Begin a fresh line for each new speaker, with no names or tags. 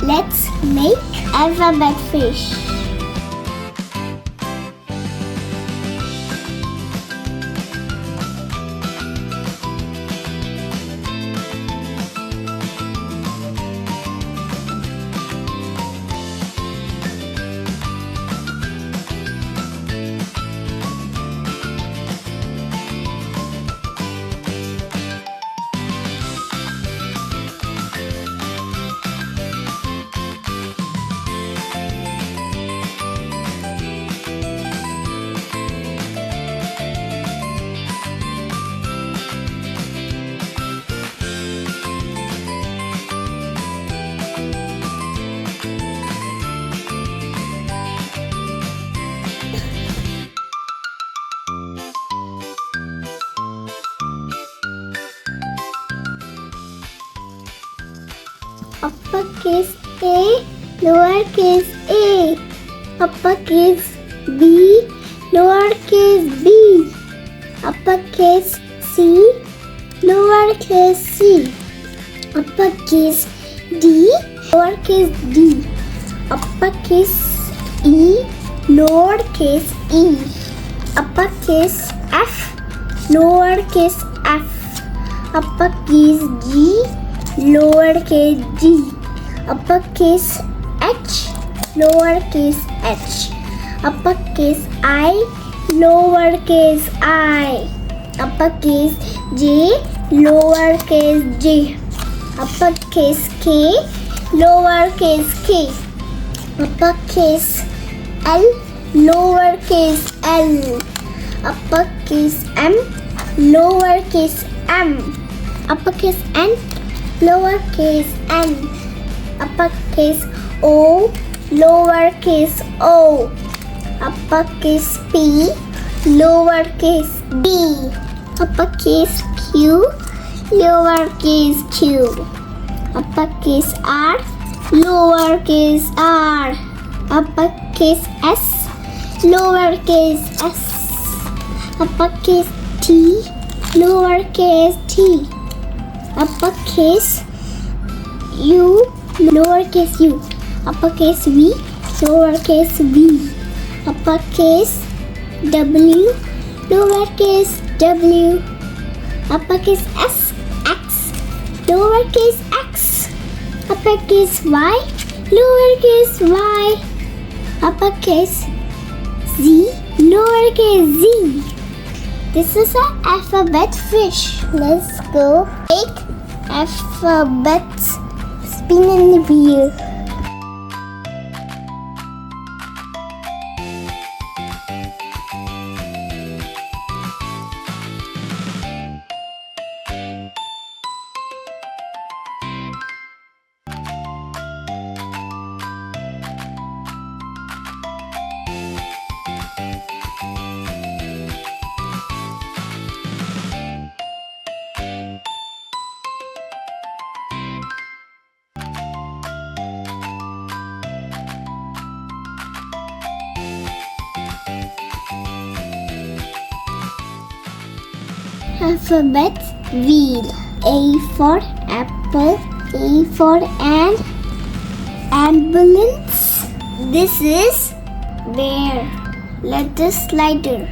Let's make alphabet fish. Uppercase A, lowercase a. Uppercase B, lowercase b. Uppercase C, lowercase c. Uppercase D, lowercase d. Uppercase E, lowercase e. Uppercase F, lowercase f. Uppercase G, lowercase g. Uppercase H, lowercase h. Uppercase I, lowercase I. Uppercase J, lowercase j. Uppercase K, lowercase k. Uppercase L, lowercase l. Uppercase M, lowercase m. Uppercase N, lowercase n. Uppercase O, lowercase o. Uppercase P, lowercase b. Uppercase Q, lowercase q. Uppercase R, lowercase r. Uppercase S, lowercase s. Uppercase T, lowercase t. Uppercase U, lowercase u. Uppercase V, lowercase v. Uppercase W, lowercase w. Uppercase S, x, lowercase x. Uppercase Y, lowercase y. Uppercase Z, lowercase z. This is an alphabet fish. Let's go make alphabets spin in the wheel. Alphabet wheel. A for apple. A for an ambulance. This is bear. Letter slider.